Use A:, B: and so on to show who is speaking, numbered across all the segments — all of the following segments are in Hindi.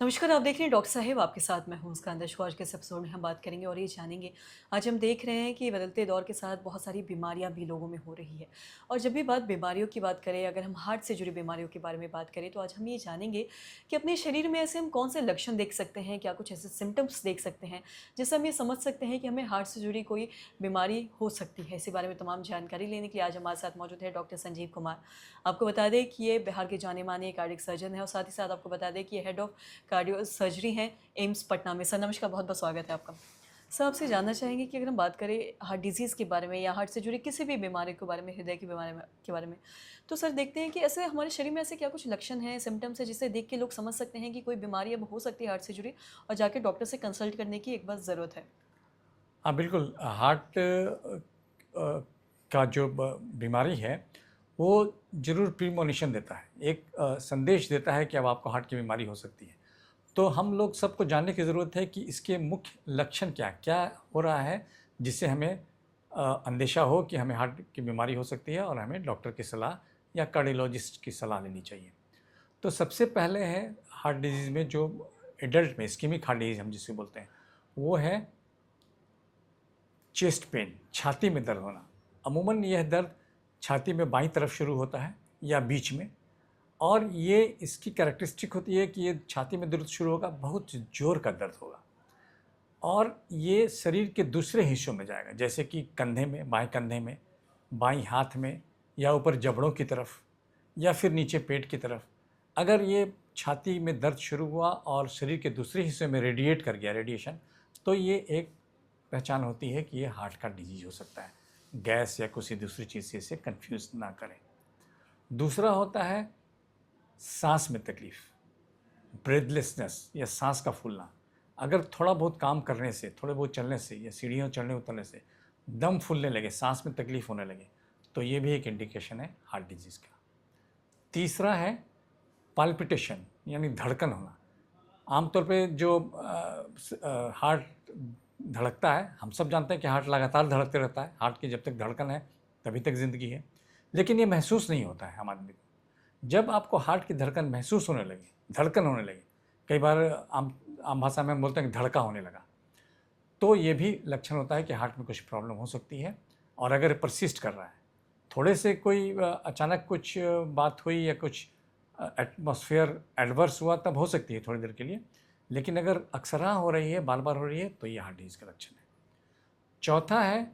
A: नमस्कार, आप देख रहे हैं डॉक्टर साहिब, आपके साथ मैं हूं मुस्कान दशको। आज के इस एपिसोड में हम बात करेंगे और ये जानेंगे। आज हम देख रहे हैं कि बदलते दौर के साथ बहुत सारी बीमारियां भी लोगों में हो रही है। और जब भी बीमारियों की बात करें, अगर हम हार्ट से जुड़ी बीमारियों के बारे में बात करें, तो आज हम ये जानेंगे कि अपने शरीर में ऐसे हम कौन से लक्षण देख सकते हैं, क्या कुछ ऐसे सिम्टम्स देख सकते हैं जिससे हम ये समझ सकते हैं कि हमें हार्ट से जुड़ी कोई बीमारी हो सकती है। इसी बारे में तमाम जानकारी लेने के लिए आज हमारे साथ मौजूद है डॉक्टर संजीव कुमार। आपको बता दें कि ये बिहार के जाने माने कार्डियक सर्जन है और साथ ही साथ आपको बता दें कि ये हेड ऑफ कार्डियो सर्जरी हैं एम्स पटना में। सर नमस्कार, बहुत-बहुत स्वागत है आपका। सर आपसे जानना चाहेंगे कि अगर हम बात करें हार्ट डिज़ीज़ के बारे में या हार्ट से जुड़ी किसी भी बीमारी के बारे में, हृदय की बीमारी में तो सर देखते हैं कि ऐसे हमारे शरीर में ऐसे क्या कुछ लक्षण हैं, सिम्पटम्स हैं जिसे देख के लोग समझ सकते हैं कि कोई बीमारी अब हो सकती है हार्ट से जुड़ी और जाके डॉक्टर से कंसल्ट करने की एक बार ज़रूरत है?
B: हाँ, बिल्कुल। हार्ट का जो बीमारी है, वो ज़रूर प्रीमोनिशन देता है। एक संदेश देता है कि अब आपको हार्ट की बीमारी हो सकती है। तो हम लोग सबको जानने की ज़रूरत है कि इसके मुख्य लक्षण क्या हो रहा है, जिससे हमें अंदेशा हो कि हमें हार्ट की बीमारी हो सकती है और हमें डॉक्टर की सलाह या कार्डियोलॉजिस्ट की सलाह लेनी चाहिए। तो सबसे पहले है हार्ट डिज़ीज़ में जो एडल्ट में इस्केमिक हार्ट डिज़ीज़ हम जिसे बोलते हैं, वो है चेस्ट पेन, छाती में दर्द होना। अमूमन यह दर्द छाती में बाईं तरफ शुरू होता है या बीच में, और ये इसकी कैरेक्टरिस्टिक होती है कि ये छाती में दर्द शुरू होगा, बहुत ज़ोर का दर्द होगा और ये शरीर के दूसरे हिस्सों में जाएगा, जैसे कि कंधे में, बाएँ कंधे में, बाईं हाथ में या ऊपर जबड़ों की तरफ या फिर नीचे पेट की तरफ। अगर ये छाती में दर्द शुरू हुआ और शरीर के दूसरे हिस्से में रेडिएट कर गया रेडिएशन, तो ये एक पहचान होती है कि ये हार्ट का डिजीज़ हो सकता है। गैस या किसी दूसरी चीज़ से इसे कन्फ्यूज़ ना करें। दूसरा होता है साँस में तकलीफ़, ब्रेथलेसनेस या साँस का फूलना। अगर थोड़ा बहुत काम करने से, थोड़े बहुत चलने से या सीढ़ियों चढ़ने उतरने से दम फूलने लगे, साँस में तकलीफ़ होने लगे, तो ये भी एक इंडिकेशन है हार्ट डिजीज़ का। तीसरा है पाल्पिटेशन यानी धड़कन होना। आमतौर पे जो हार्ट धड़कता है, हम सब जानते हैं कि हार्ट लगातार धड़कते रहता है। हार्ट की जब तक धड़कन है, तभी तक ज़िंदगी है। लेकिन ये महसूस नहीं होता है आम आदमी को। जब आपको हार्ट की धड़कन महसूस होने लगे, धड़कन होने लगे, कई बार आम आम भाषा में हम बोलते हैं कि धड़का होने लगा, तो ये भी लक्षण होता है कि हार्ट में कुछ प्रॉब्लम हो सकती है। और अगर परसिस्ट कर रहा है, थोड़े से कोई अचानक कुछ बात हुई या कुछ एटमॉस्फेयर एडवर्स हुआ, तब हो सकती है थोड़ी देर के लिए। लेकिन अगर अक्सरहा हो रही है, बार-बार हो रही है, तो ये हार्ट डिज़ीज़ का लक्षण है। चौथा है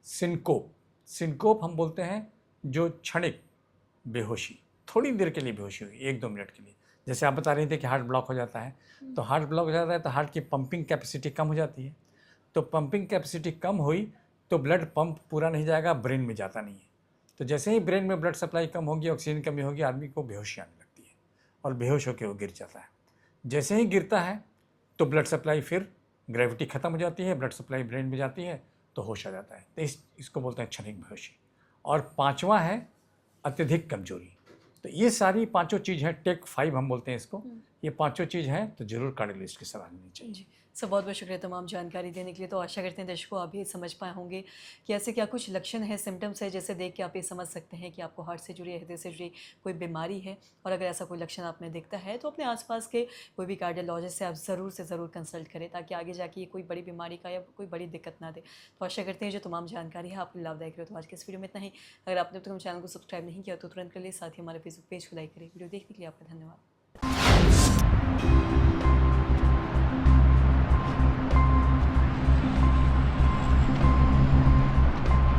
B: सिनकोप। सिनकोप हम बोलते हैं जो क्षणिक बेहोशी, थोड़ी देर के लिए बेहोशी हुई, 1-2 मिनट के लिए। जैसे आप बता रहे थे कि हार्ट ब्लॉक हो जाता है, तो हार्ट ब्लॉक हो जाता है तो हार्ट की पंपिंग कैपेसिटी कम हो जाती है। तो पंपिंग कैपेसिटी कम हुई तो ब्लड पंप पूरा नहीं जाएगा, ब्रेन में जाता नहीं है। तो जैसे ही ब्रेन में ब्लड सप्लाई कम होगी, ऑक्सीजन कमी होगी, आदमी को बेहोशी आने लगती है और बेहोश होकर वो गिर जाता है। जैसे ही गिरता है तो ब्लड सप्लाई फिर ग्रेविटी ख़त्म हो जाती है, ब्लड सप्लाई ब्रेन में जाती है, तो होश आ जाता है। तो इसको बोलते हैं क्षणिक बेहोशी। और पाँचवा है अत्यधिक कमज़ोरी। तो ये सारी पाँचों चीज़ हैं, टेक 5 हम बोलते हैं इसको। ये पाँचों चीज़ हैं, तो ज़रूर कार्डियोलॉजिस्ट की सलाह लेनी चाहिए।
A: जी। सर बहुत-बहुत शुक्रिया तमाम जानकारी देने के लिए। तो आशा करते हैं दर्शकों आप भी समझ पाए होंगे कि ऐसे क्या कुछ लक्षण हैं, सिम्पटम्स हैं जिसे देख के आप ये समझ सकते हैं कि आपको हार्ट से जुड़ी या हृदय से जुड़ी कोई बीमारी है। और अगर ऐसा कोई लक्षण आप में दिखता है तो अपने आस-पास के कोई भी कार्डियोलॉजिस्ट से आप ज़रूर से ज़रूर कंसल्ट करें, ताकि आगे जाके ये कोई बड़ी बीमारी का या कोई बड़ी दिक्कत ना दे। तो आशा करते हैं जो तमाम जानकारी है आपके लिए लाभदायक रहे। तो आज के इस वीडियो में इतना ही। अगर आपने अब तक हमारे चैनल को सब्सक्राइब नहीं किया तो तुरंत कर लिए, साथ ही हमारे फेसबुक पेज को लाइक करें। वीडियो देखने के लिए आपका धन्यवाद।